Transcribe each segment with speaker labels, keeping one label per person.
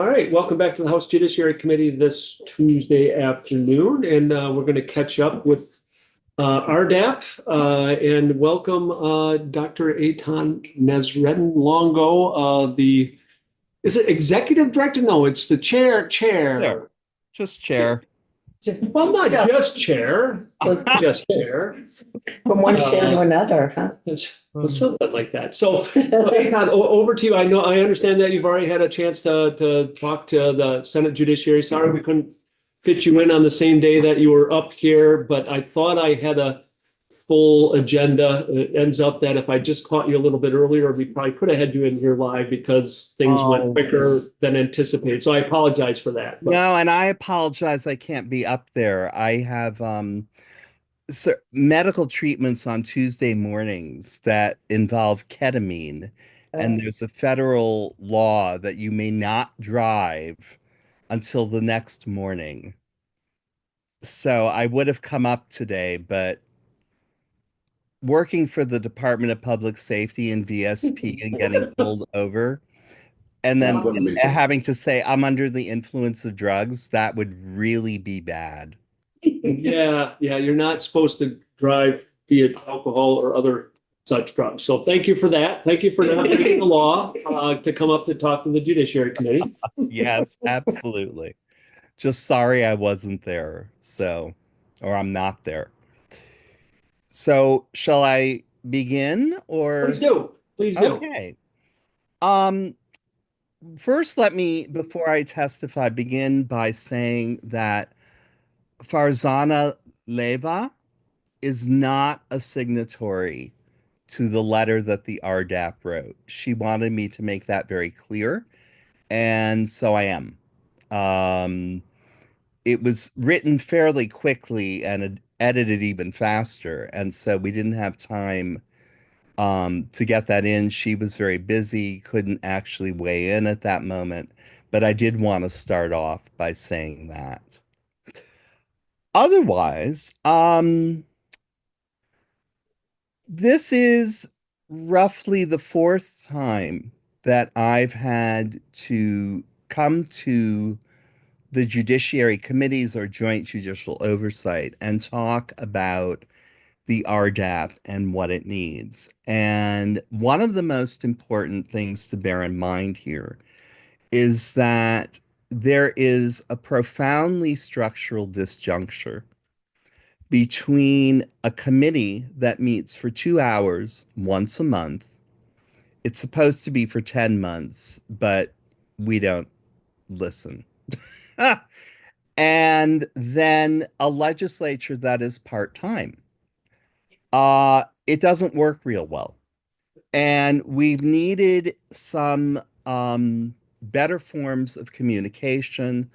Speaker 1: All right, welcome back to the House Judiciary Committee this Tuesday afternoon, and we're going to catch up with RDAP and welcome Dr. Eitan Nesreddin Longo, is it executive director? No, it's the chair.
Speaker 2: Chair. Just chair.
Speaker 1: Well, not just chair, but just chair.
Speaker 3: From one chair to
Speaker 1: Uh,
Speaker 3: another, huh?
Speaker 1: Something like that. So, Eitan, over to you. I understand that you've already had a chance to talk to the Senate Judiciary. Sorry we couldn't fit you in on the same day that you were up here, but I thought I had a full agenda. It ends up that if I just caught you a little bit earlier, we probably could have had you in here live because things went quicker than anticipated. So I apologize for that. But
Speaker 2: No, and I apologize I can't be up there. I have medical treatments on Tuesday mornings that involve ketamine, and
Speaker 3: Oh,
Speaker 2: there's a federal law that you may not drive until the next morning. So I would have come up today, but working for the Department of Public Safety and VSP and getting pulled over and then having to say I'm under the influence of drugs, that would really be bad.
Speaker 1: yeah, you're not supposed to drive via alcohol or other such drugs. So thank you for that. Thank you for not breaking the law to come up to talk to the Judiciary Committee.
Speaker 2: Yes, absolutely. Just sorry I wasn't there. So, or I'm not there. So, shall I begin or
Speaker 1: Please do. Please do.
Speaker 2: okay. Um, First let me, before I testify, begin by saying that Farzana Leva is not a signatory to the letter that the RDAP wrote. She wanted me to make that very clear, and so I am. Um, it was written fairly quickly and edited even faster, and so we didn't have time to get that in. She was very busy, couldn't actually weigh in at that moment, but I did want to start off by saying that. Otherwise, this is roughly the fourth time that I've had to come to the Judiciary Committees or Joint Judicial Oversight and talk about the RDAP and what it needs. And one of the most important things to bear in mind here is that there is a profoundly structural disjuncture between a committee that meets for 2 hours once a month. It's supposed to be for 10 months, but we don't listen. And then a legislature that is part-time. It doesn't work real well. And we've needed some better forms of communication,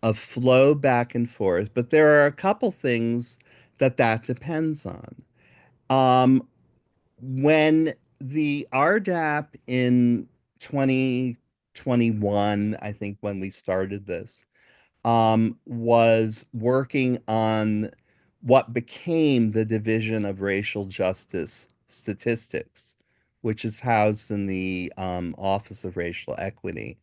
Speaker 2: of flow back and forth, but there are a couple things that depends on. Um, when the RDAP in 2021, I think when we started this, was working on what became the Division of Racial Justice Statistics, which is housed in the Office of Racial Equity.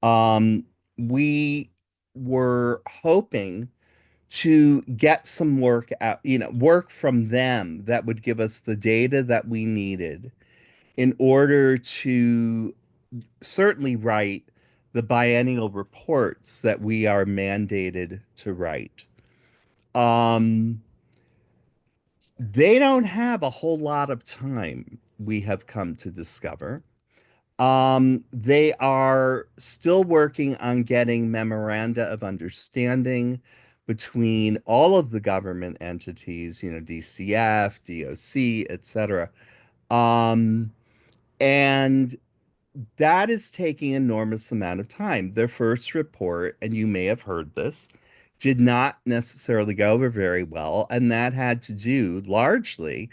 Speaker 2: Um, we were hoping to get some work out, work from them that would give us the data that we needed in order to certainly write the biennial reports that we are mandated to write. Um, they don't have a whole lot of time, we have come to discover. They are still working on getting memoranda of understanding between all of the government entities, DCF, DOC, etc. Um, and that is taking enormous amount of time. Their first report, and you may have heard this, did not necessarily go over very well, and that had to do largely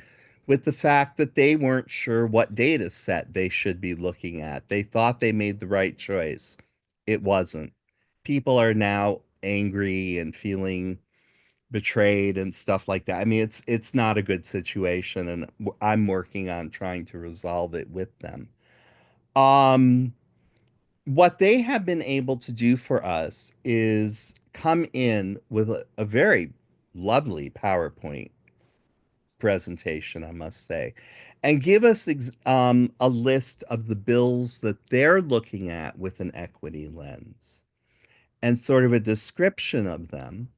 Speaker 2: with the fact that they weren't sure what data set they should be looking at. They thought they made the right choice. It wasn't. People are now angry and feeling betrayed and stuff like that. I mean, it's not a good situation, and I'm working on trying to resolve it with them. Um, what they have been able to do for us is come in with a very lovely PowerPoint presentation, I must say, and give us a list of the bills that they're looking at with an equity lens and sort of a description of them.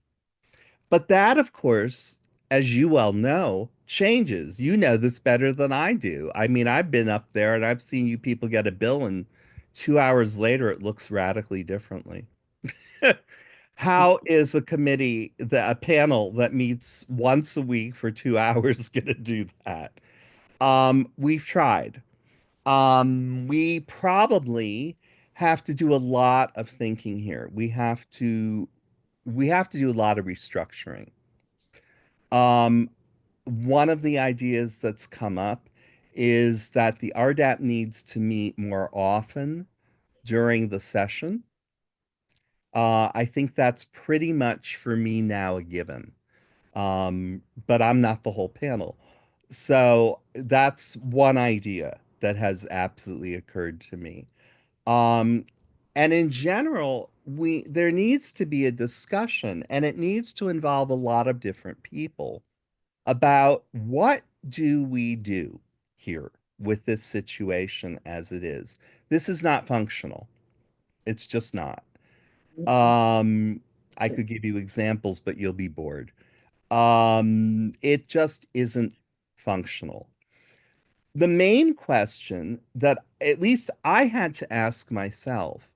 Speaker 2: But that, of course, as you well know, changes. You know this better than I do. I mean, I've been up there and I've seen you people get a bill, and 2 hours later, it looks radically differently. How is a panel that meets once a week for 2 hours going to do that? We've tried. We probably have to do a lot of thinking here. We have to do a lot of restructuring. Um, One of the ideas that's come up is that the RDAP needs to meet more often during the session. I think that's pretty much for me now a given. But I'm not the whole panel. So that's one idea that has absolutely occurred to me. Um, and in general, there needs to be a discussion, and it needs to involve a lot of different people about what do we do here with this situation as it is. This is not functional. It's just not. Um, I could give you examples, but you'll be bored. It just isn't functional. The main question that at least I had to ask myself,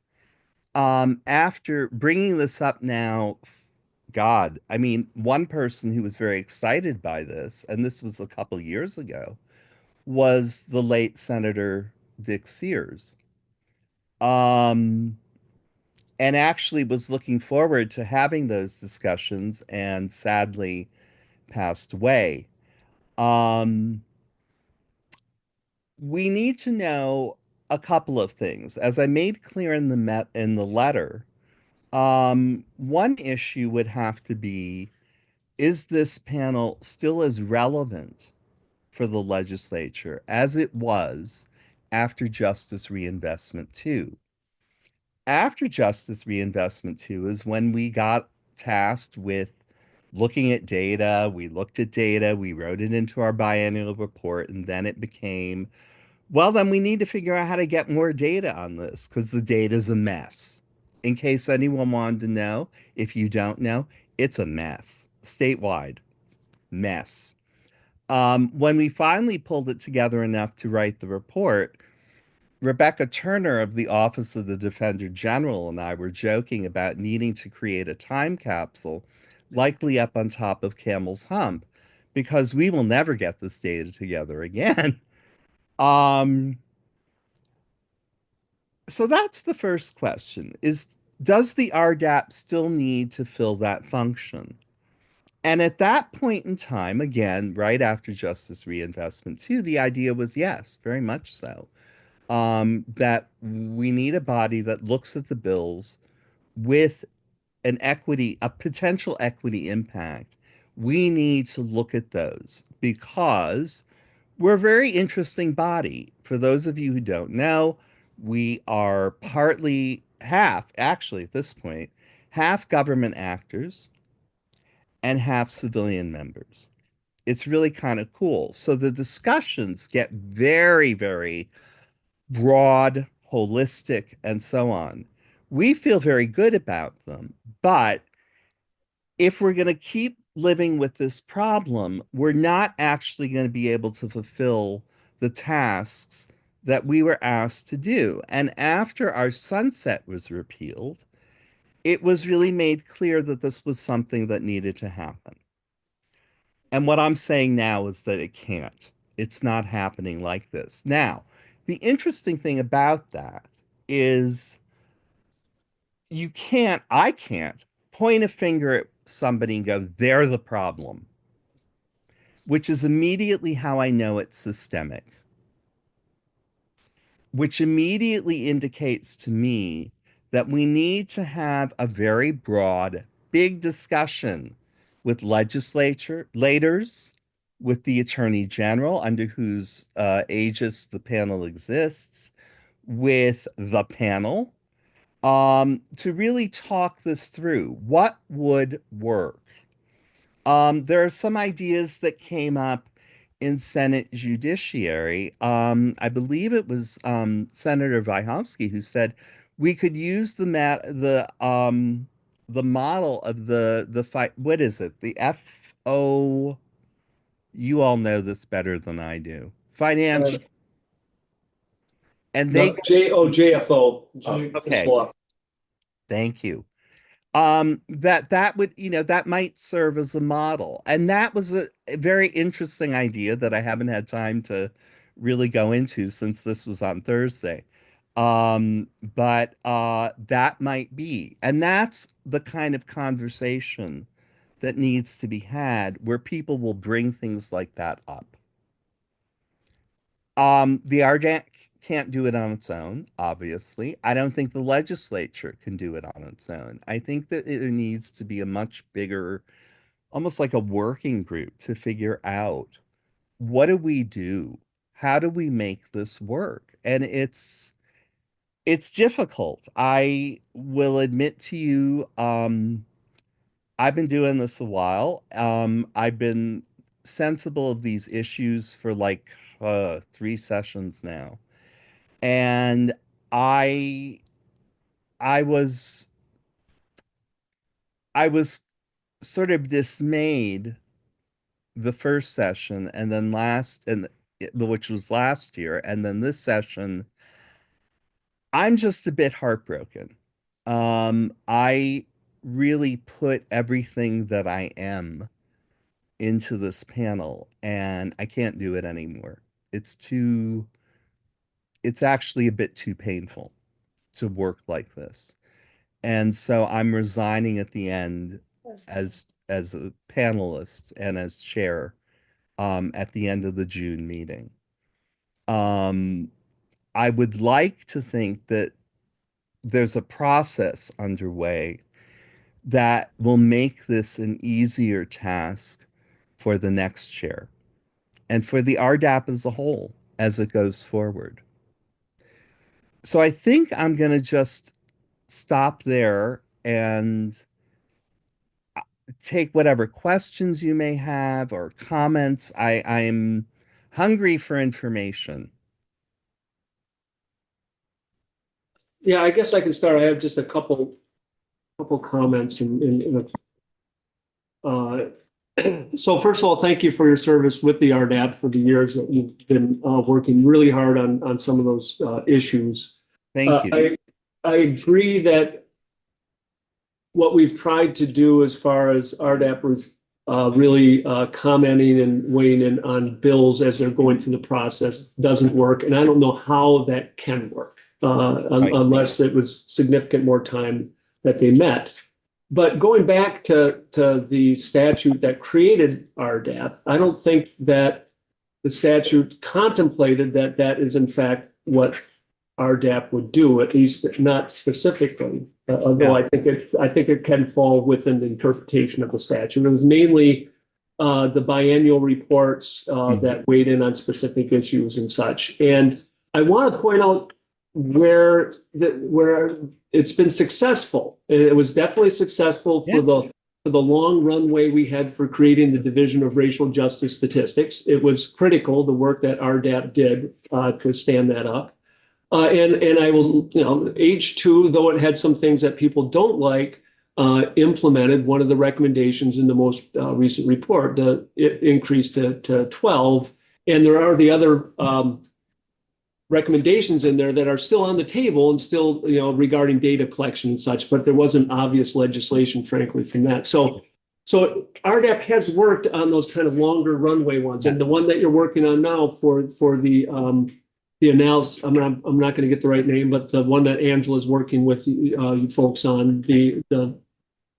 Speaker 2: after bringing this up now, God, I mean, one person who was very excited by this, and this was a couple years ago, was the late Senator Dick Sears. Um, and actually was looking forward to having those discussions and sadly passed away. Um, we need to know a couple of things. As I made clear in the letter, one issue would have to be, is this panel still as relevant for the legislature as it was after Justice Reinvestment 2? After Justice Reinvestment 2 is when we got tasked with looking at data. We looked at data, we wrote it into our biennial report, and then it became, well, then we need to figure out how to get more data on this because the data is a mess. In case anyone wanted to know, if you don't know, it's a mess. Statewide mess. When we finally pulled it together enough to write the report, Rebecca Turner of the Office of the Defender General and I were joking about needing to create a time capsule, likely up on top of Camel's Hump, because we will never get this data together again. Um, so that's the first question is, does the RDAP still need to fill that function? And at that point in time, again, right after Justice Reinvestment 2, the idea was yes, very much so. That we need a body that looks at the bills with a potential equity impact. We need to look at those because we're a very interesting body. For those of you who don't know, we are partly half, actually, at this point, half government actors and half civilian members. It's really kind of cool. So the discussions get very, very broad, holistic, and so on. We feel very good about them, but if we're going to keep living with this problem, we're not actually going to be able to fulfill the tasks that we were asked to do. And after our sunset was repealed, it was really made clear that this was something that needed to happen. And what I'm saying now is that it can't. It's not happening like this. Now, the interesting thing about that is I can't point a finger at somebody and go, they're the problem, which is immediately how I know it's systemic, which immediately indicates to me that we need to have a very broad, big discussion with legislators, with the Attorney General, under whose aegis the panel exists, with the panel, to really talk this through. What would work? There are some ideas that came up in Senate Judiciary. I believe it was Senator Vyhovsky who said we could use the model of the fight. What is it? The FO. You all know this better than I do.
Speaker 1: Uh,
Speaker 2: Financial, and they.
Speaker 1: no, JFO,
Speaker 2: Okay,
Speaker 1: fiscal officer.
Speaker 2: thank you. That would, that might serve as a model. And that was a very interesting idea that I haven't had time to really go into since this was on Thursday. But that might be. And that's the kind of conversation that needs to be had where people will bring things like that up. The RDAC can't do it on its own, obviously. I don't think the legislature can do it on its own. I think that it needs to be a much bigger, almost like a working group to figure out what do we do? How do we make this work? And it's difficult. I will admit to you, I've been doing this a while. I've been sensible of these issues for like 3 sessions now. And I I was I was sort of dismayed the first session and then which was last year, and then this session I'm just a bit heartbroken. I really put everything that I am into this panel and I can't do it anymore. It's too it's actually a bit too painful to work like this. And so I'm resigning at the end as a panelist and as chair at the end of the June meeting. Um, I would like to think that there's a process underway that will make this an easier task for the next chair and for the RDAP as a whole as it goes forward. So I think I'm going to just stop there and take whatever questions you may have or comments. I'm hungry for information.
Speaker 1: Yeah, I guess I can start. I have just a couple comments uh, so first of all, thank you for your service with the RDAP for the years that you've been working really hard on some of those issues.
Speaker 2: Thank you.
Speaker 1: I agree that what we've tried to do as far as RDAP was really commenting and weighing in on bills as they're going through the process doesn't work. And I don't know how that can work
Speaker 2: Right.
Speaker 1: unless it was significant more time that they met. But going back to the statute that created RDAP, I don't think that the statute contemplated that that is in fact what RDAP would do, at least not specifically. Although
Speaker 2: Yeah.
Speaker 1: I think it can fall within the interpretation of the statute. It was mainly the biennial reports that weighed in on specific issues and such. And I want to point out where it's been successful. It was definitely successful for
Speaker 2: Yes.
Speaker 1: the long runway we had for creating the Division of Racial Justice Statistics. It was critical, the work that RDAP did to stand that up. And I will, H2, though it had some things that people don't like, implemented one of the recommendations in the most recent report. It increased to 12. And there are the other recommendations in there that are still on the table and still, regarding data collection and such, but there wasn't obvious legislation, frankly, from that. So RDAP has worked on those kind of longer runway ones. And the one that you're working on now for the analysis, I'm not going to get the right name, but the one that Angela's working with you folks on the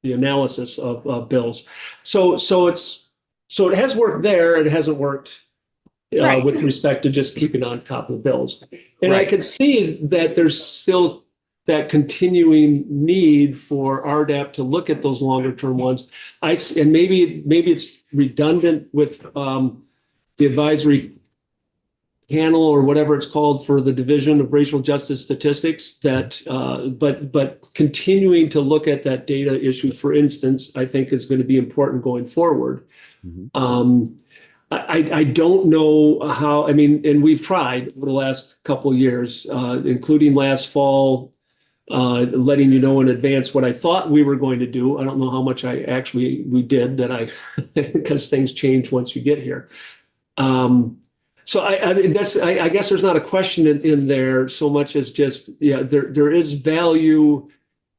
Speaker 1: analysis of bills. So it has worked there. It hasn't worked
Speaker 2: Right.
Speaker 1: with respect to just keeping on top of the bills. And I
Speaker 2: Right.
Speaker 1: can see that there's still that continuing need for RDAP to look at those longer term ones. And maybe it's redundant with the advisory panel or whatever it's called for the Division of Racial Justice Statistics that, but continuing to look at that data issue, for instance, I think is going to be important going forward.
Speaker 2: Mhm.
Speaker 1: I don't know how, I mean, and we've tried over the last couple of years, including last fall, letting you know in advance what I thought we were going to do. I don't know how much we did because things change once you get here. So I mean, I guess there's not a question in there so much as just, yeah, there is value,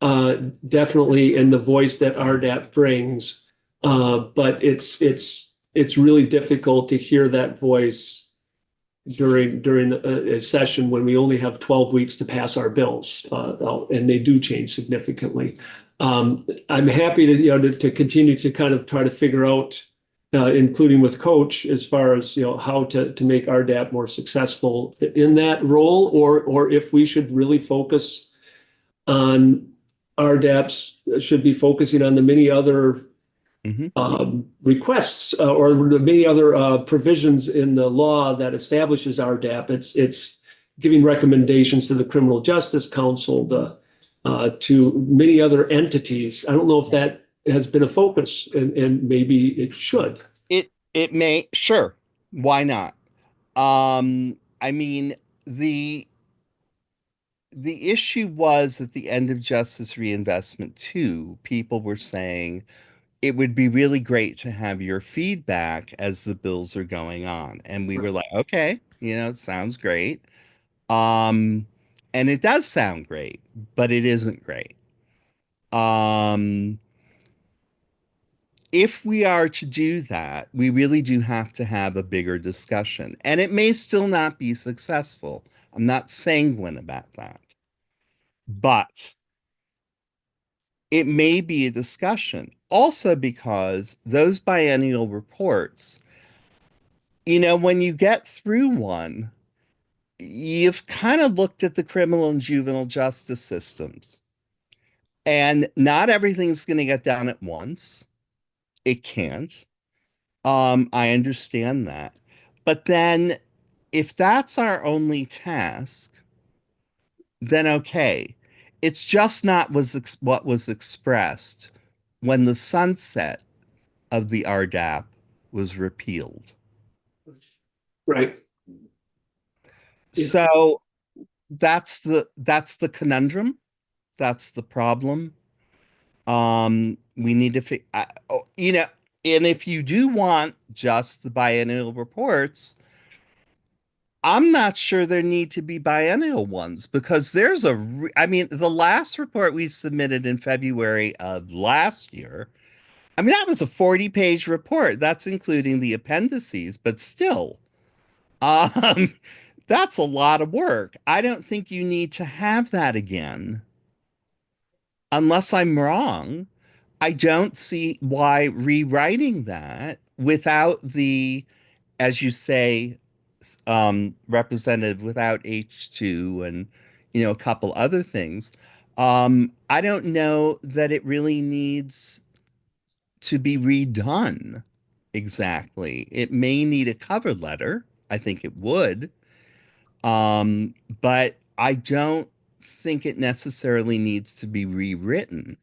Speaker 1: definitely in the voice that RDAP brings. But it's really difficult to hear that voice during a session when we only have 12 weeks to pass our bills, and they do change significantly. I'm happy to continue to kind of try to figure out, including with Coach, as far as how to make RDAP more successful in that role, or if we should really focus on RDAPs should be focusing on the many other requests or the many other provisions in the law that establishes RDAP. It's giving recommendations to the Criminal Justice Council, to many other entities. I don't know if that has been a focus, and maybe it should.
Speaker 2: It may, sure. Why not? I mean, the the issue was at the end of Justice Reinvestment 2, people were saying it would be really great to have your feedback as the bills are going on. And we were like, okay, it sounds great. Um, and it does sound great, but it isn't great. Um, if we are to do that, we really do have to have a bigger discussion. And it may still not be successful. I'm not sanguine about that. But it may be a discussion. Also, because those biennial reports, when you get through one, you've kind of looked at the criminal and juvenile justice systems, and not everything's going to get done at once. It can't. I understand that. But then if that's our only task, then okay. It's just not what was expressed when the sunset of the RDAP was repealed.
Speaker 1: Right. Yeah.
Speaker 2: So that's the conundrum. That's the problem. We need to and if you do want just the biennial reports, I'm not sure there need to be biennial ones because I mean, the last report we submitted in February of last year, I mean, that was a 40-page report. That's including the appendices, but still, um, that's a lot of work. I don't think you need to have that again. Unless I'm wrong, I don't see why rewriting that without as you say, representative without H2 and, a couple other things. I don't know that it really needs to be redone exactly. It may need a cover letter. I think it would. But I don't think it necessarily needs to be rewritten.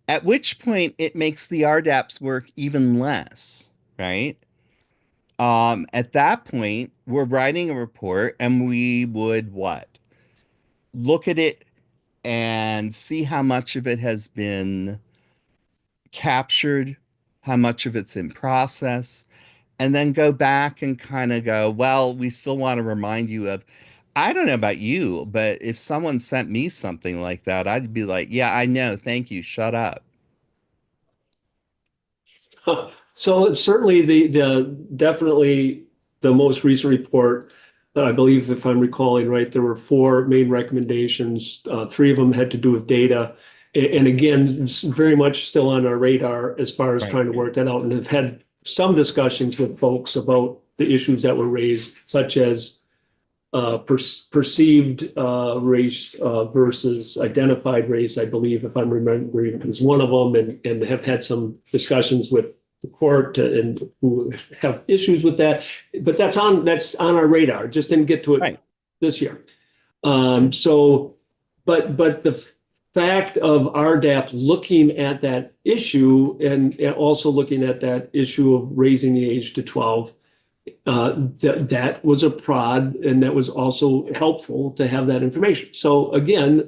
Speaker 2: At which point it makes the RDAP's work even less, right? At that point, we're writing a report and we would what? Look at it and see how much of it has been captured, how much of it's in process, and then go back and kind of go, well, we still want to remind you of, I don't know about you, but if someone sent me something like that, I'd be like, yeah, I know, thank you, shut up.
Speaker 1: So certainly the definitely the most recent report, I believe if I'm recalling right, there were four main recommendations. Three of them had to do with data. And again, it's very much still on our radar as far as
Speaker 2: Right.
Speaker 1: trying to work that out, and have had some discussions with folks about the issues that were raised, such as perceived race versus identified race, I believe, if I'm remembering, was one of them, and have had some discussions with the court and who have issues with that. But that's on our radar. Just didn't get to it
Speaker 2: Right.
Speaker 1: this year. So, but the fact of RDAP looking at that issue and also looking at that issue of raising the age to 12, that was a prod, and that was also helpful to have that information. So again,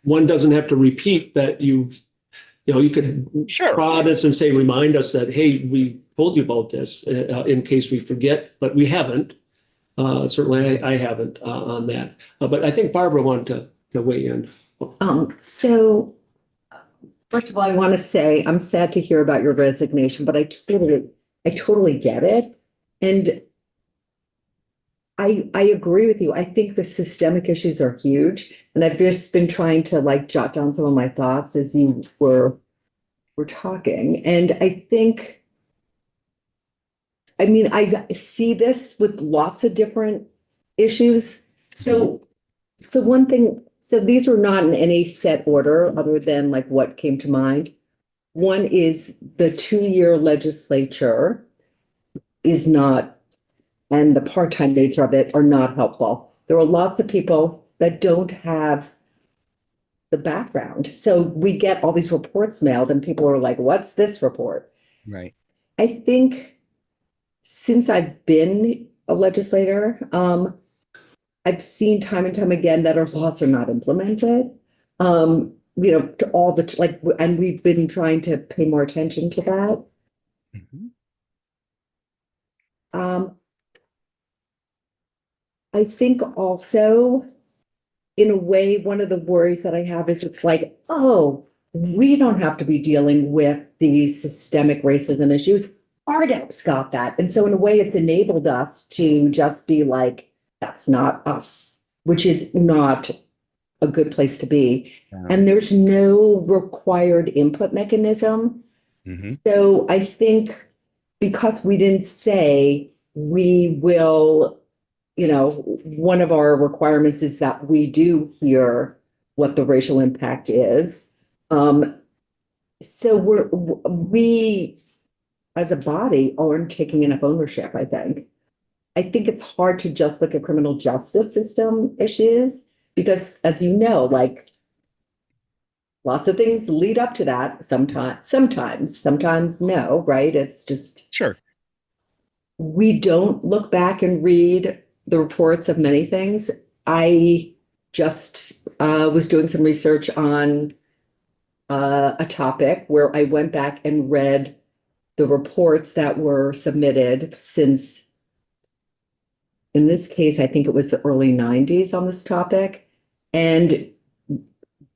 Speaker 1: one doesn't have to repeat that you could
Speaker 2: Sure.
Speaker 1: prod us and say, remind us that, hey, we told you about this in case we forget, but we haven't. Certainly, I haven't on that. But I think Barbara wanted to weigh in.
Speaker 3: So first of all, I want to say I'm sad to hear about your resignation, but I totally get it. And I agree with you. I think the systemic issues are huge. And I've just been trying to like jot down some of my thoughts as you were talking. And I think, I mean, I see this with lots of different issues. So one thing, so these are not in any set order other than like what came to mind. One is the 2-year legislature is not, and the part-time nature of it are not helpful. There are lots of people that don't have the background. So we get all these reports mailed and people are like, what's this report?
Speaker 2: Right.
Speaker 3: I think since I've been a legislator, I've seen time and time again that our laws are not implemented. To all the like, and we've been trying to pay more attention to that.
Speaker 2: Mhm.
Speaker 3: I think also, in a way, one of the worries that I have is it's like, oh, we don't have to be dealing with these systemic racism issues. RDEP's got that. And so in a way, it's enabled us to just be like, that's not us, which is not a good place to be.
Speaker 2: Yeah.
Speaker 3: And there's no required input mechanism.
Speaker 2: Mhm.
Speaker 3: So I think because we didn't say we will, one of our requirements is that we do hear what the racial impact is. So we as a body aren't taking enough ownership, I think. I think it's hard to just look at criminal justice system issues because, as you know, like lots of things lead up to that. Sometimes no, right? It's just
Speaker 2: Sure.
Speaker 3: we don't look back and read the reports of many things. I just was doing some research on a topic where I went back and read the reports that were submitted since, in this case, I think it was the early 90s on this topic. And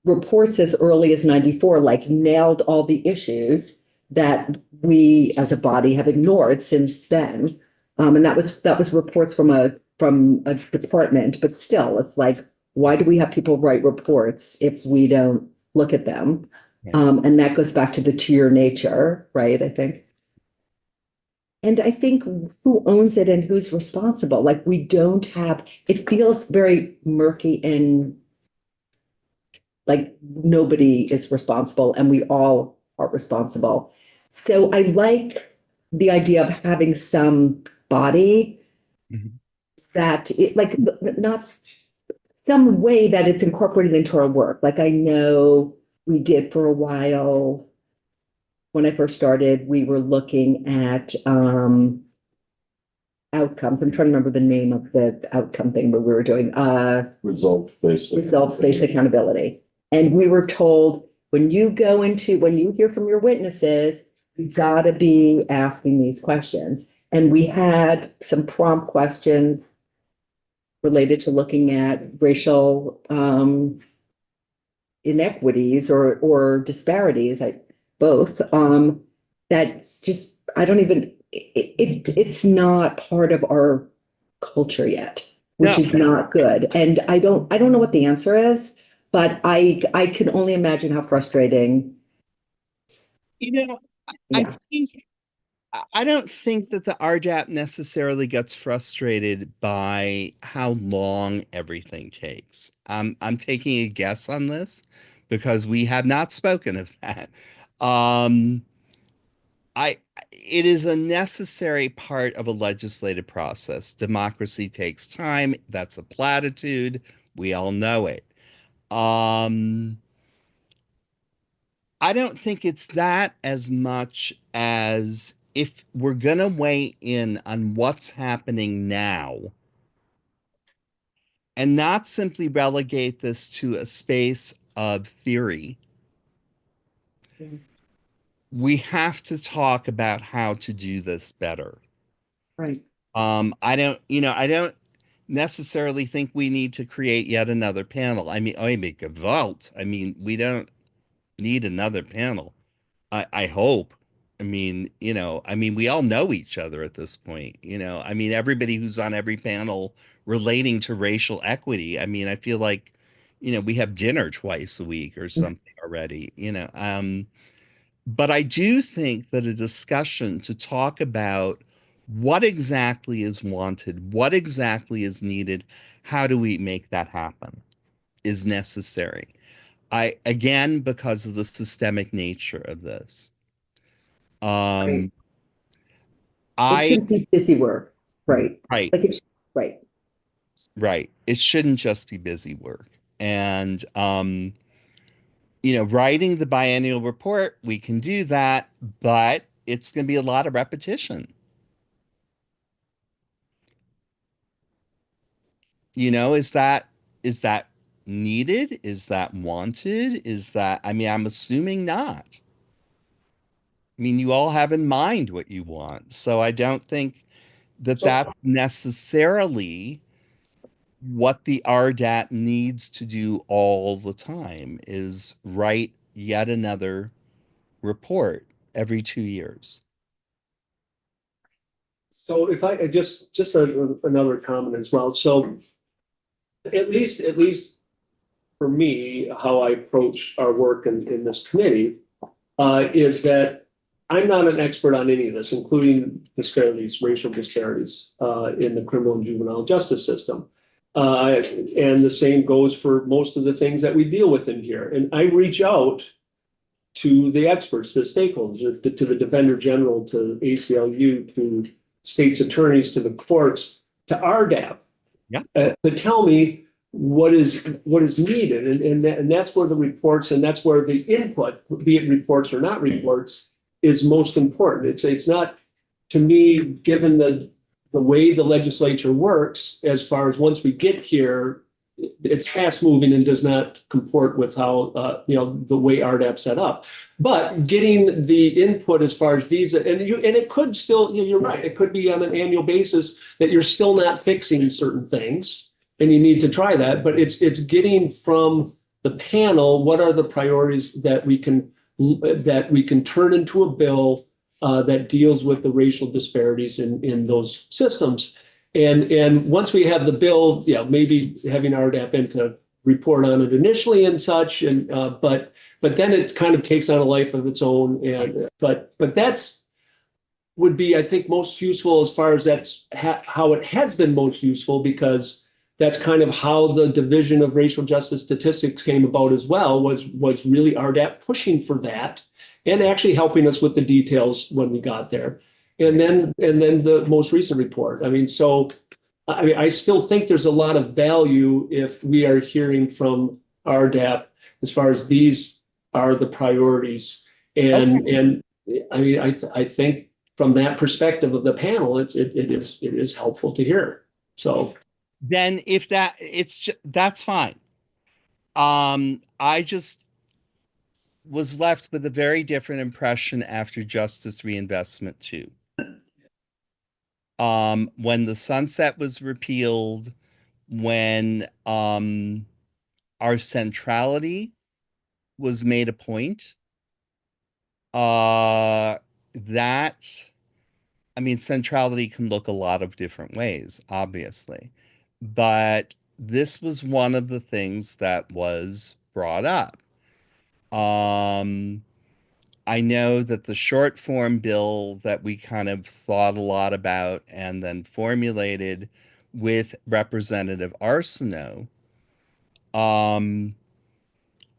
Speaker 3: reports as early as 94 like nailed all the issues that we as a body have ignored since then. And that was reports from a department, but still, it's like, why do we have people write reports if we don't look at them?
Speaker 2: Yeah.
Speaker 3: And that goes back to the 2-year nature, right? I think. And I think who owns it and who's responsible? Like we don't have, it feels very murky and like nobody is responsible and we all are responsible. So I like the idea of having some body
Speaker 2: Mhm.
Speaker 3: that it like not some way that it's incorporated into our work. Like I know we did for a while. When I first started, we were looking at outcomes. I'm trying to remember the name of the outcome thing, but we were doing results-based accountability. And we were told when you hear from your witnesses, you gotta be asking these questions. And we had some prompt questions related to looking at racial inequities or disparities, both, that just, I don't even, it's not part of our culture yet, which
Speaker 2: No.
Speaker 3: is not good. And I don't know what the answer is, but I can only imagine how frustrating.
Speaker 2: I
Speaker 3: Yeah.
Speaker 2: think I don't think that the RJAP necessarily gets frustrated by how long everything takes. I'm taking a guess on this because we have not spoken of that. it is a necessary part of a legislative process. Democracy takes time. That's a platitude. We all know it. Um, I don't think it's that as much as if we're going to weigh in on what's happening now and not simply relegate this to a space of theory, we have to talk about how to do this better.
Speaker 3: Right.
Speaker 2: I don't necessarily think we need to create yet another panel. I mean, I make a vault. I mean, we don't need another panel. I hope. I mean, we all know each other at this point, I mean, everybody who's on every panel relating to racial equity. I mean, I feel like, we have dinner twice a week or something already, but I do think that a discussion to talk about what exactly is wanted, what exactly is needed, how do we make that happen is necessary. Again, because of the systemic nature of this.
Speaker 3: Right.
Speaker 2: Um,
Speaker 3: It
Speaker 2: I,
Speaker 3: shouldn't be busy work. Right.
Speaker 2: right,
Speaker 3: Like it's right.
Speaker 2: right. It shouldn't just be busy work. And, writing the biennial report, we can do that, but it's going to be a lot of repetition. Is that needed? Is that wanted? I mean, I'm assuming not. I mean, you all have in mind what you want. So I don't think that
Speaker 1: So
Speaker 2: that's necessarily what the RDAT needs to do all the time is write yet another report every 2 years.
Speaker 1: So if I another comment as well. So at least for me, how I approach our work in this committee is that I'm not an expert on any of this, including disparities, racial disparities in the criminal and juvenile justice system. And the same goes for most of the things that we deal with in here. And I reach out to the experts, the stakeholders, to the Defender General, to ACLU, to state's attorneys, to the courts, to RDAP,
Speaker 2: Yeah.
Speaker 1: to tell me what is needed, and that's where the reports and that's where the input, be it reports or not reports, is most important. It's not, to me, given the way the legislature works, as far as once we get here, it's fast moving and does not comport with how the way RDAP set up. But getting the input as far as these, and it could still, you're right, it could be on an annual basis that you're still not fixing certain things, and you need to try that. But it's getting from the panel what are the priorities that we can turn into a bill that deals with the racial disparities in those systems. And once we have the bill, maybe having RDAP in to report on it initially and such, and but then it kind of takes on a life of its own. And but that's would be, I think, most useful as far as that's how it has been most useful, because that's kind of how the Division of Racial Justice Statistics came about as well, was really RDAP pushing for that and actually helping us with the details when we got there. And then the most recent report. I mean, so I still think there's a lot of value if we are hearing from RDAP as far as these are the priorities. And I mean, I think from that perspective of the panel, it is helpful to hear. So
Speaker 2: Then if that's fine. I just was left with a very different impression after Justice Reinvestment 2. When the sunset was repealed, when our centrality was made a point, that I mean, centrality can look a lot of different ways, obviously, but this was one of the things that was brought up. I know that the short form bill that we kind of thought a lot about and then formulated with Representative Arsenault,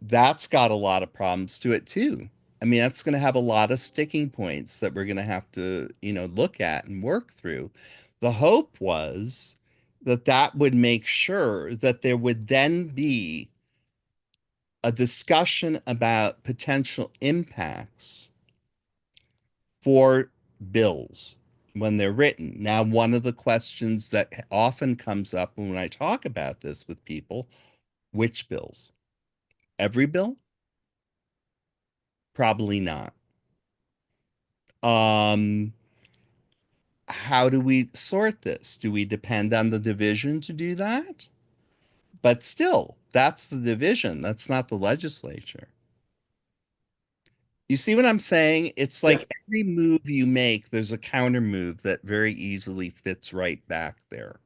Speaker 2: that's got a lot of problems to it too. I mean, that's going to have a lot of sticking points that we're going to have to, look at and work through. The hope was that that would make sure that there would then be a discussion about potential impacts for bills when they're written. Now, one of the questions that often comes up when I talk about this with people, which bills? Every bill? Probably not. Um, how do we sort this? Do we depend on the division to do that? But still, that's the division. That's not the legislature. You see what I'm saying? It's
Speaker 1: Yeah.
Speaker 2: like every move you make, there's a counter move that very easily fits right back there.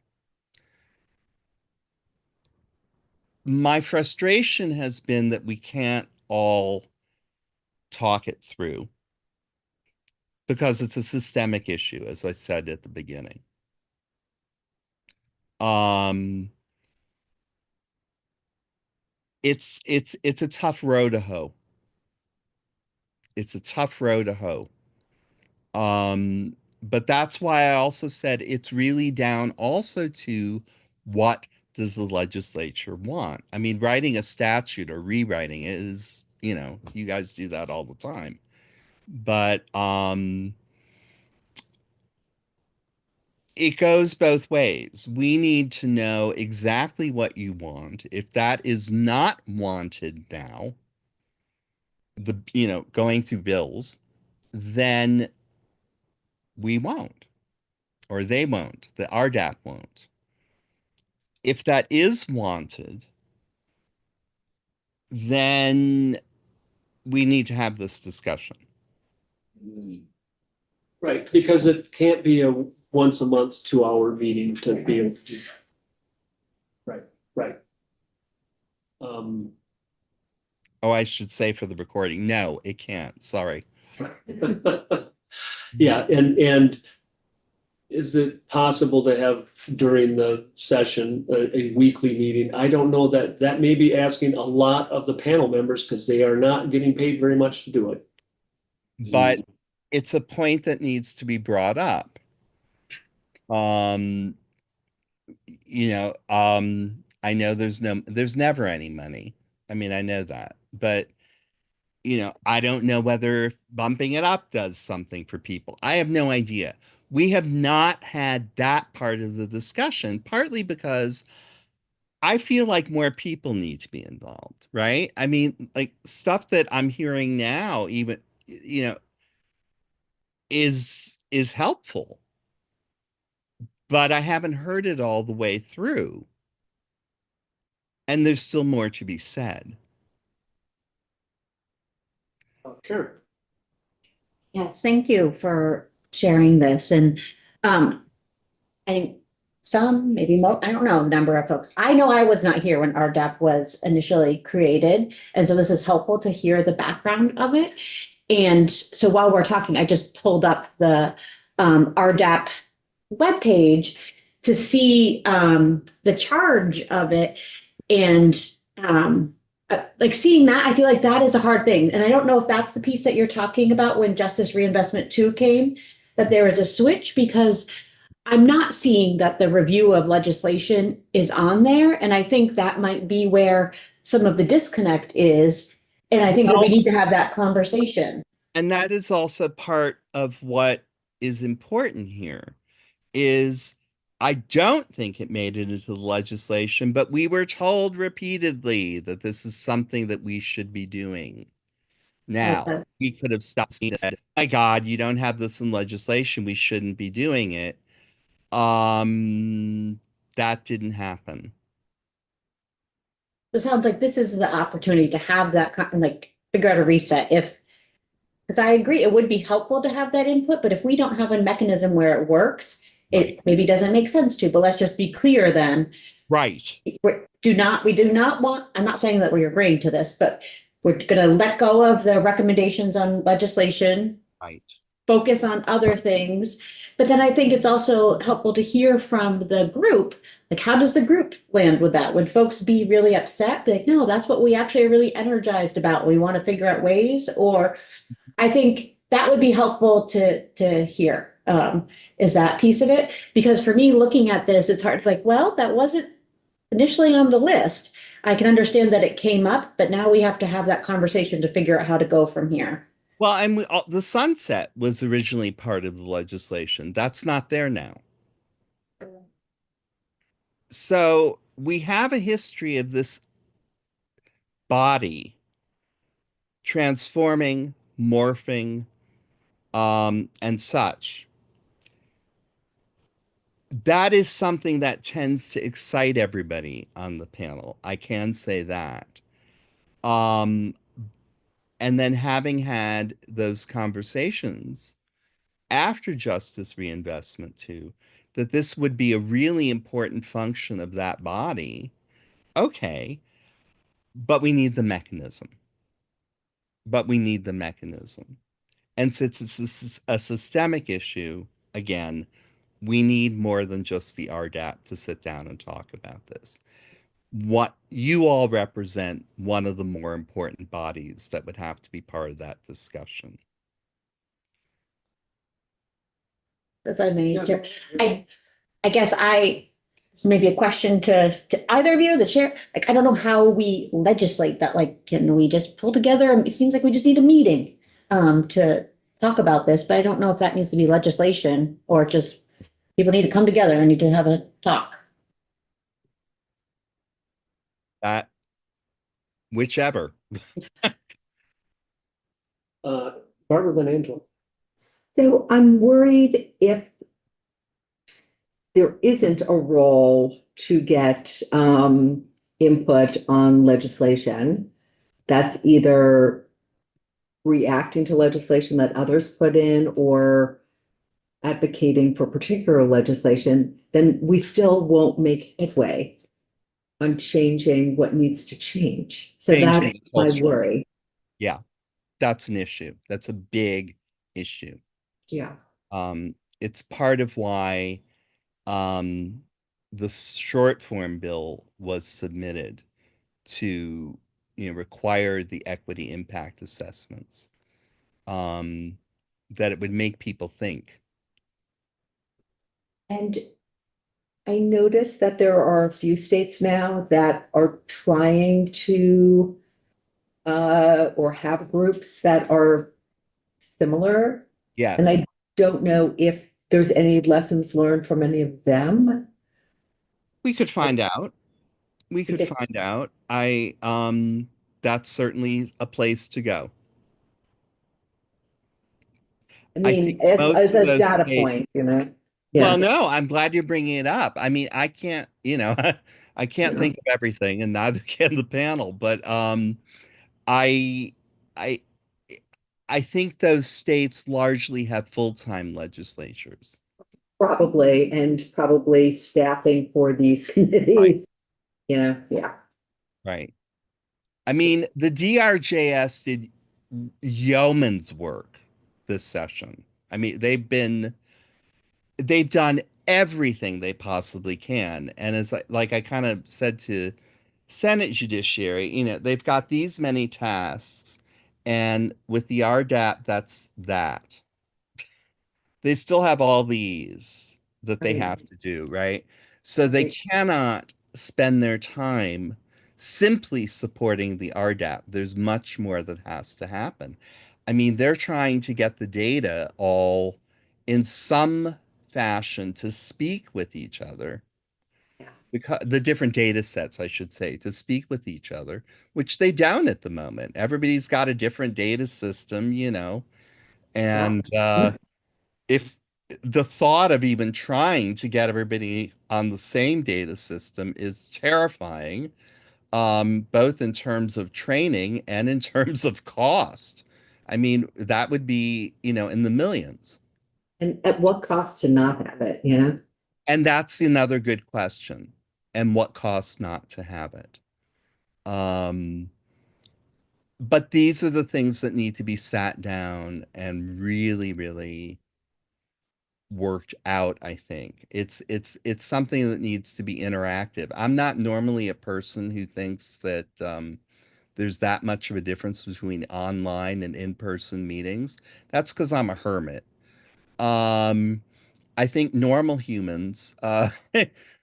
Speaker 2: My frustration has been that we can't all talk it through because it's a systemic issue, as I said at the beginning. Um, it's a tough row to hoe. It's a tough row to hoe. But that's why I also said it's really down also to what does the legislature want? I mean, writing a statute or rewriting it is, you guys do that all the time. But it goes both ways. We need to know exactly what you want. If that is not wanted now, going through bills, then we won't, or they won't, the RDAP won't. If that is wanted, then we need to have this discussion.
Speaker 1: Right, because it can't be a once a month, 2-hour meeting to be able to. Right, right.
Speaker 2: Oh, I should say for the recording, no, it can't. Sorry.
Speaker 1: Yeah, and is it possible to have during the session a weekly meeting? I don't know, that may be asking a lot of the panel members because they are not getting paid very much to do it.
Speaker 2: But it's a point that needs to be brought up. Um, I know there's never any money. I mean, I know that, but I don't know whether bumping it up does something for people. I have no idea. We have not had that part of the discussion, partly because I feel like more people need to be involved, right? I mean, like stuff that I'm hearing now, even, is helpful, but I haven't heard it all the way through. And there's still more to be said.
Speaker 1: Sure.
Speaker 4: Yes, thank you for sharing this. And I think some, maybe more, I don't know, number of folks. I know I was not here when RDAP was initially created. And so this is helpful to hear the background of it. And so while we're talking, I just pulled up the RDAP webpage to see the charge of it. And like seeing that, I feel like that is a hard thing. And I don't know if that's the piece that you're talking about when Justice Reinvestment 2 came, that there is a switch, because I'm not seeing that the review of legislation is on there. And I think that might be where some of the disconnect is. And I think that we need to have that conversation.
Speaker 2: And that is also part of what is important here is I don't think it made it into the legislation, but we were told repeatedly that this is something that we should be doing. Now,
Speaker 4: Okay.
Speaker 2: we could have stopped and said, my God, you don't have this in legislation. We shouldn't be doing it. That didn't happen.
Speaker 4: It sounds like this is the opportunity to have that like figure out a reset. Because I agree, it would be helpful to have that input, but if we don't have a mechanism where it works,
Speaker 2: Right.
Speaker 4: it maybe doesn't make sense to. But let's just be clear then.
Speaker 2: Right.
Speaker 4: We do not want, I'm not saying that we're agreeing to this, but we're going to let go of the recommendations on legislation.
Speaker 2: Right.
Speaker 4: focus on other things. But then I think it's also helpful to hear from the group, like how does the group land with that? Would folks be really upset? Be like, no, that's what we actually are really energized about. We want to figure out ways, or I think that would be helpful to hear, is that piece of it. Because for me, looking at this, it's hard to like, well, that wasn't initially on the list. I can understand that it came up, but now we have to have that conversation to figure out how to go from here.
Speaker 2: Well, and the sunset was originally part of the legislation. That's not there now. So we have a history of this body transforming, morphing, and such. That is something that tends to excite everybody on the panel. I can say that. Um, and then having had those conversations after justice reinvestment too, that this would be a really important function of that body. Okay, but we need the mechanism. But we need the mechanism. And since it's a systemic issue, again, we need more than just the RDAP to sit down and talk about this. What you all represent one of the more important bodies that would have to be part of that discussion.
Speaker 4: If I may,
Speaker 1: Yeah.
Speaker 4: Chair. I guess it's maybe a question to either of you, the chair. Like, I don't know how we legislate that. Like, can we just pull together? It seems like we just need a meeting to talk about this, but I don't know if that needs to be legislation or just people need to come together and need to have a talk.
Speaker 2: That, whichever.
Speaker 1: Barbara then Angela.
Speaker 3: So I'm worried if there isn't a role to get input on legislation, that's either reacting to legislation that others put in or advocating for particular legislation, then we still won't make headway on changing what needs to change. So
Speaker 2: Changing
Speaker 3: that's my
Speaker 2: culture.
Speaker 3: worry.
Speaker 2: Yeah, that's an issue. That's a big issue.
Speaker 3: Yeah.
Speaker 2: It's part of why the short form bill was submitted to, require the equity impact assessments, that it would make people think.
Speaker 3: And I noticed that there are a few states now that are trying to or have groups that are similar. And
Speaker 2: Yes,
Speaker 3: I don't know if there's any lessons learned from any of them.
Speaker 2: we could find out. We could
Speaker 3: Okay.
Speaker 2: find out. That's certainly a place to go.
Speaker 3: I
Speaker 2: I
Speaker 3: mean,
Speaker 2: think
Speaker 3: as
Speaker 2: most
Speaker 3: a
Speaker 2: of those
Speaker 3: data
Speaker 2: states.
Speaker 3: point, you know?
Speaker 2: Well,
Speaker 3: Yeah.
Speaker 2: no, I'm glad you're bringing it up. I mean, I can't, I can't
Speaker 3: Yeah.
Speaker 2: think of everything, and neither can the panel. But I, I, I think those states largely have full-time legislatures.
Speaker 3: Probably, and probably staffing for these committees, yeah.
Speaker 2: Right. I mean, the DRJS did yeoman's work this session. I mean, they've done everything they possibly can. And as like I kind of said to Senate Judiciary, they've got these many tasks, and with the RDAP, that's that. They still have all these that they
Speaker 3: Right.
Speaker 2: have to do, right? So they
Speaker 3: Right.
Speaker 2: cannot spend their time simply supporting the RDAP. There's much more that has to happen. I mean, they're trying to get the data all in some fashion to speak with each other.
Speaker 3: Yeah.
Speaker 2: Because the different data sets, I should say, to speak with each other, which they don't at the moment. Everybody's got a different data system, and if the thought of even trying to get everybody on the same data system is terrifying, both in terms of training and in terms of cost. I mean, that would be, in the millions.
Speaker 3: And at what cost to not have it, you know?
Speaker 2: And that's another good question. And what costs not to have it? but these are the things that need to be sat down and really, really worked out, I think. It's something that needs to be interactive. I'm not normally a person who thinks that there's that much of a difference between online and in-person meetings. That's because I'm a hermit. Um, I think normal humans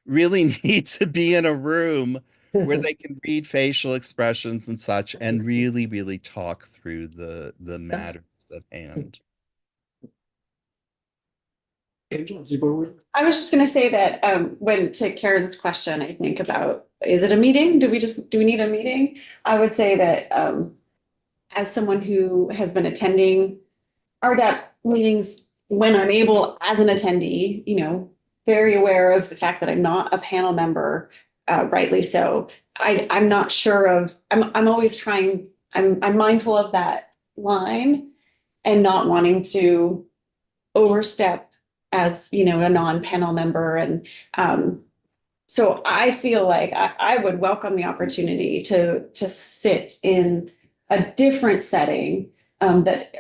Speaker 2: really need to be in a room where they can read facial expressions and such and really, really talk through the matters at hand.
Speaker 1: Angela, before we-
Speaker 5: I was just gonna say that when to Karen's question, I think about, is it a meeting? Do we need a meeting? I would say that as someone who has been attending RDAP meetings when I'm able as an attendee, very aware of the fact that I'm not a panel member, rightly so. I'm not sure of, I'm always trying, I'm mindful of that line and not wanting to overstep as, a non-panel member. And so I feel like I would welcome the opportunity to sit in a different setting that,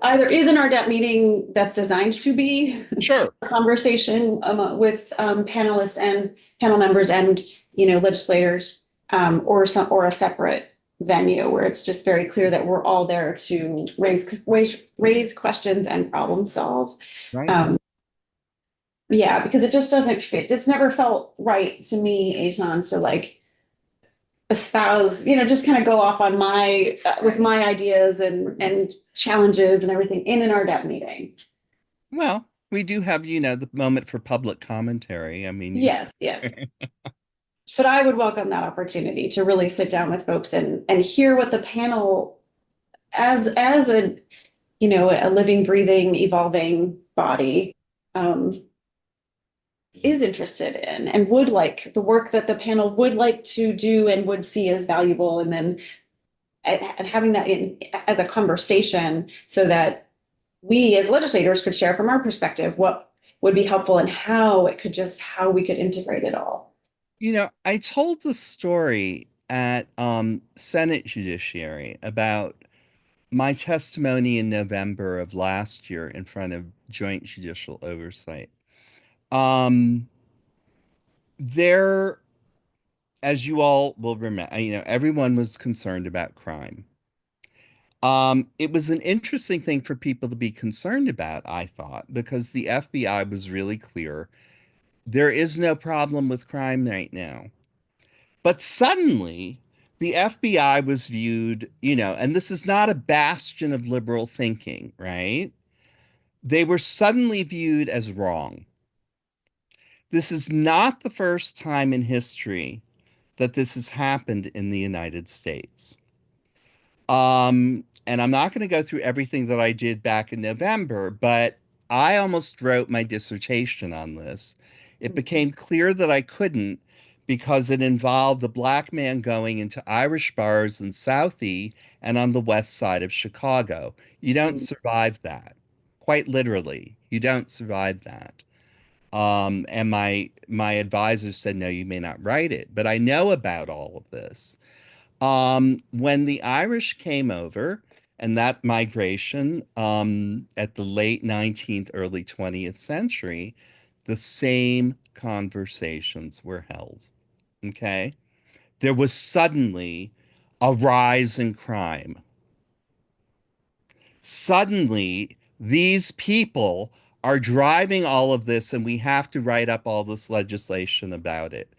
Speaker 5: either is an RDEP meeting that's designed to be
Speaker 2: Sure.
Speaker 5: a conversation with panelists and panel members and, legislators, or a separate venue where it's just very clear that we're all there to raise questions and problem solve.
Speaker 2: Right.
Speaker 5: Yeah, because it just doesn't fit. It's never felt right to me, Ajon, to like espouse, just kind of go off on my with my ideas and challenges and everything in an RDEP meeting.
Speaker 2: Well, we do have, the moment for public commentary. I mean,
Speaker 5: Yes, yes. But I would welcome that opportunity to really sit down with folks and hear what the panel as a, a living, breathing, evolving body is interested in and would like the work that the panel would like to do and would see as valuable, and then and having that in as a conversation so that we as legislators could share from our perspective what would be helpful and how we could integrate it all.
Speaker 2: I told the story at Senate Judiciary about my testimony in November of last year in front of Joint Judicial Oversight. There, as you all will remember, everyone was concerned about crime. It was an interesting thing for people to be concerned about, I thought, because the FBI was really clear. There is no problem with crime right now. But suddenly, the FBI was viewed, and this is not a bastion of liberal thinking, right? They were suddenly viewed as wrong. This is not the first time in history that this has happened in the United States. And I'm not going to go through everything that I did back in November, but I almost wrote my dissertation on this. It became clear that I couldn't because it involved a black man going into Irish bars in Southie and on the west side of Chicago. You don't survive that. Quite literally, you don't survive that. And my advisor said, no, you may not write it, but I know about all of this. When the Irish came over and that migration at the late 19th, early 20th century, the same conversations were held. Okay. There was suddenly a rise in crime. Suddenly, these people are driving all of this, and we have to write up all this legislation about it.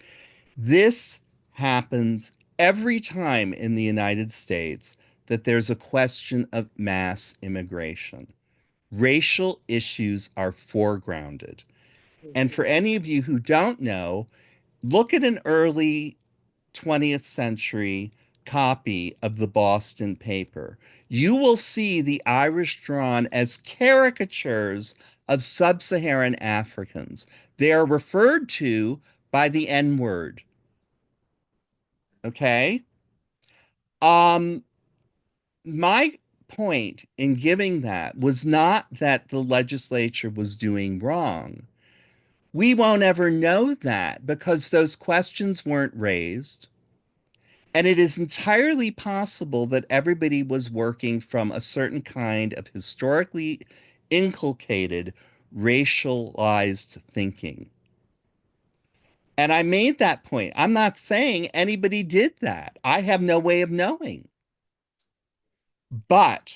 Speaker 2: This happens every time in the United States that there's a question of mass immigration. Racial issues are foregrounded. And for any of you who don't know, look at an early 20th century copy of the Boston paper. You will see the Irish drawn as caricatures of sub-Saharan Africans. They are referred to by the N word. Okay. Um, my point in giving that was not that the legislature was doing wrong. We won't ever know that because those questions weren't raised. And it is entirely possible that everybody was working from a certain kind of historically inculcated racialized thinking. And I made that point. I'm not saying anybody did that. I have no way of knowing. But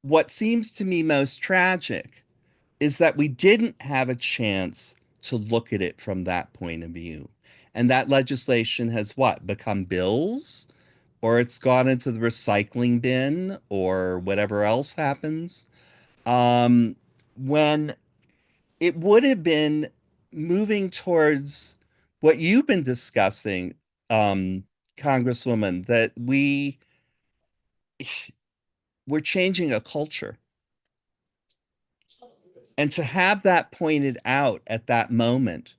Speaker 2: what seems to me most tragic is that we didn't have a chance to look at it from that point of view. And that legislation has what? Become bills? Or it's gone into the recycling bin or whatever else happens. Um, when it would have been moving towards what you've been discussing, um, Congresswoman, that we're changing a culture. And to have that pointed out at that moment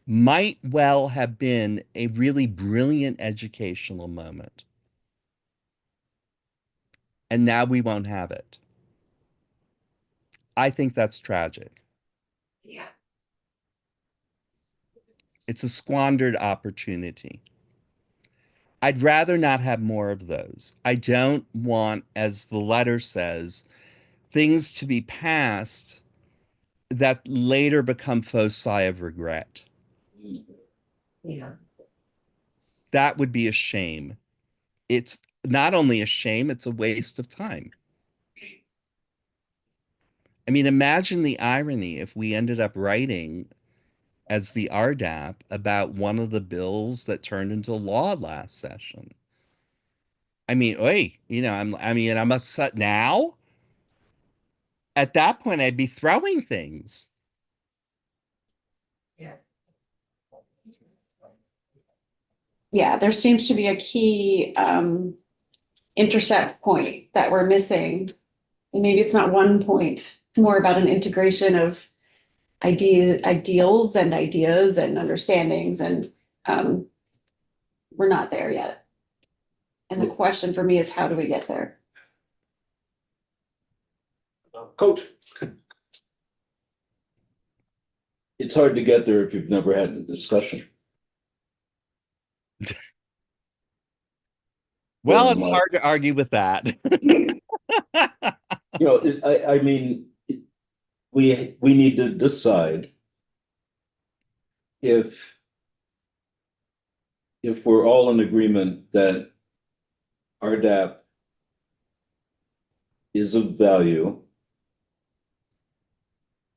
Speaker 2: might well have been a really brilliant educational moment. And now we won't have it. I think that's tragic.
Speaker 3: Yeah.
Speaker 2: It's a squandered opportunity. I'd rather not have more of those. I don't want, as the letter says, things to be passed that later become foci of regret.
Speaker 3: Yeah.
Speaker 2: That would be a shame. It's not only a shame, it's a waste of time. I mean, imagine the irony if we ended up writing as the RDAP about one of the bills that turned into law last session. I mean, oi, I'm upset now. At that point, I'd be throwing things.
Speaker 3: Yeah.
Speaker 5: Yeah, there seems to be a key intercept point that we're missing. And maybe it's not one point, it's more about an integration of ideals and ideas and understandings, and we're not there yet. And the question for me is, how do we get there?
Speaker 1: Coach.
Speaker 6: It's hard to get there if you've never had the discussion.
Speaker 2: Well,
Speaker 6: Very
Speaker 2: it's
Speaker 6: much.
Speaker 2: hard to argue with that.
Speaker 6: You know, I mean, we need to decide if we're all in agreement that RDAP is of value.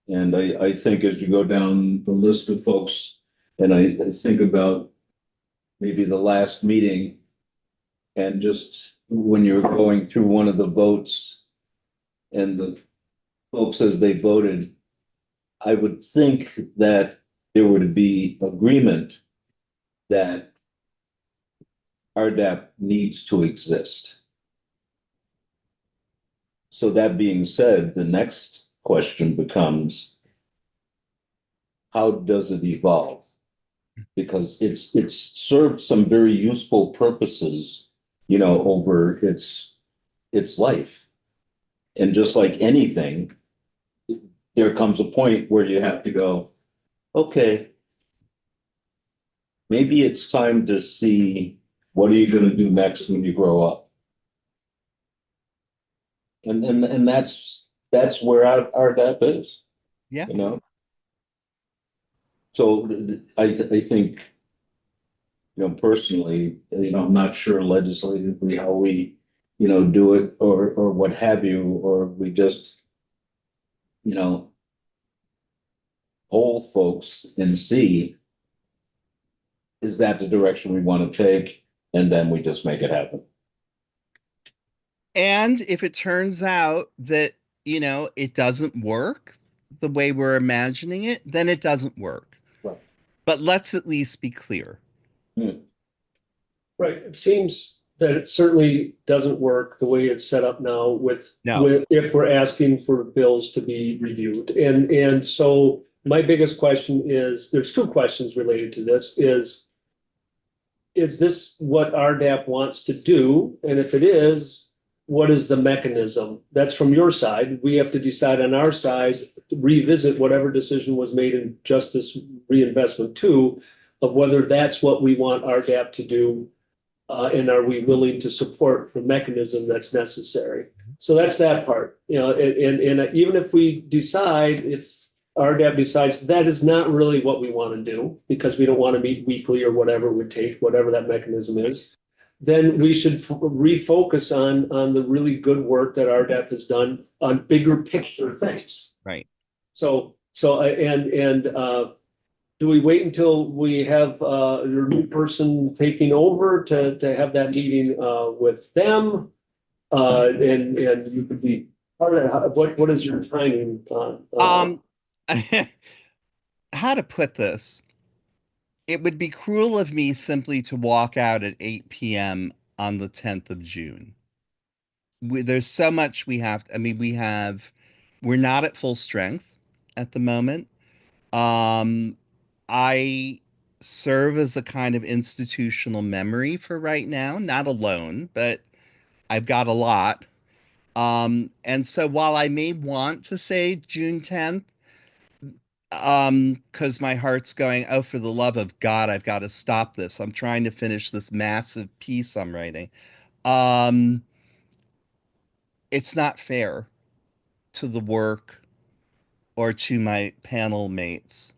Speaker 6: And I think as you go down the list of folks, and I think about maybe the last meeting, and just when you're going through one of the votes and the folks as they voted, I would think that there would be agreement that RDAP needs to exist. So that being said, the next question becomes, how does it evolve? Because it's served some very useful purposes, you know, over its life. And just like anything, there comes a point where you have to go, okay, maybe it's time to see what are you going to do next when you grow up. And that's where our DAP is.
Speaker 2: Yeah.
Speaker 6: You know. So I think, you know, personally, you know, I'm not sure legislatively how we, you know, do it or what have you, or we just, you know, poll folks and see, is that the direction we want to take? And then we just make it happen.
Speaker 2: And if it turns out that, it doesn't work the way we're imagining it, then it doesn't work.
Speaker 6: Right.
Speaker 2: But let's at least be clear.
Speaker 1: Right. It seems that it certainly doesn't work the way it's set up now with
Speaker 2: No.
Speaker 1: if we're asking for bills to be reviewed. And so my biggest question is, there's two questions related to this, is this what RDAP wants to do? And if it is, what is the mechanism? That's from your side. We have to decide on our side to revisit whatever decision was made in Justice Reinvestment 2 of whether that's what we want RDAP to do And are we willing to support the mechanism that's necessary? So that's that part, and even if we decide, if RDAP decides that is not really what we want to do, because we don't want to meet weekly or whatever it would take, whatever that mechanism is, then we should refocus on the really good work that RDAP has done on bigger picture things.
Speaker 2: Right.
Speaker 1: So, do we wait until we have your new person taking over to have that meeting with them? And you could be part of that. What is your timing on?
Speaker 2: How to put this? It would be cruel of me simply to walk out at 8 p.m. on the 10th of June. There's so much we have. I mean, we're not at full strength at the moment. I serve as a kind of institutional memory for right now, not alone, but I've got a lot. And so while I may want to say June 10th, because my heart's going, oh, for the love of God, I've got to stop this. I'm trying to finish this massive piece I'm writing. It's not fair to the work or to my panel mates.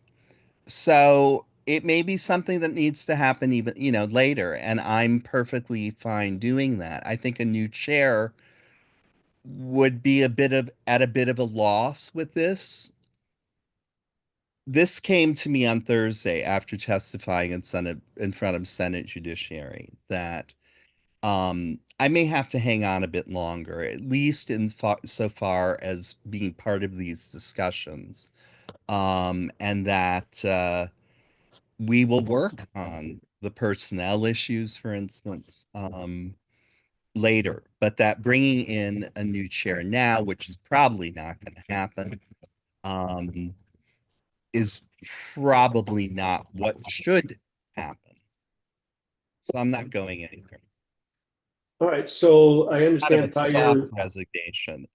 Speaker 2: So it may be something that needs to happen even, later, and I'm perfectly fine doing that. I think a new chair would be at a bit of a loss with this. This came to me on Thursday after testifying in front of Senate Judiciary that I may have to hang on a bit longer, at least so far as being part of these discussions, and that we will work on the personnel issues, for instance, later. But that bringing in a new chair now, which is probably not going to happen, is probably not what should happen. So I'm not going anywhere.
Speaker 1: All right, so I
Speaker 2: Kind of
Speaker 1: understand
Speaker 2: a
Speaker 1: how
Speaker 2: soft resignation.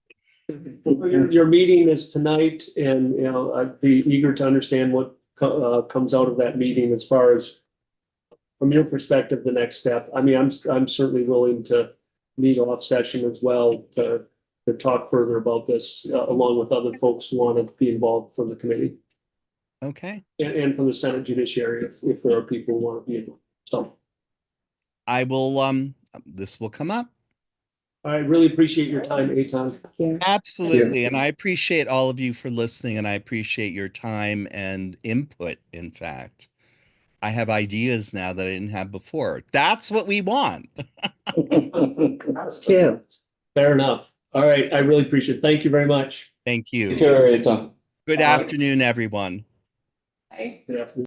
Speaker 1: your meeting is tonight, and I'd be eager to understand what comes out of that meeting as far as, from your perspective, the next step. I mean, I'm certainly willing to meet off session as well to talk further about this, along with other folks who want to be involved from the committee
Speaker 2: Okay.
Speaker 1: and from the Senate Judiciary if there are people who want to be involved. So
Speaker 2: I will, this will come up.
Speaker 1: I really appreciate your time, Eitan.
Speaker 2: Absolutely. And I appreciate all of you for listening, and I appreciate your time and input, in fact. I have ideas now that I didn't have before. That's what we want.
Speaker 3: Us too.
Speaker 1: Fair enough. All right, I really appreciate it. Thank you very much.
Speaker 2: Thank
Speaker 6: Take
Speaker 2: you.
Speaker 6: care, Ethan.
Speaker 2: Good
Speaker 1: All right.
Speaker 2: afternoon, everyone.
Speaker 5: Bye.
Speaker 1: Good afternoon.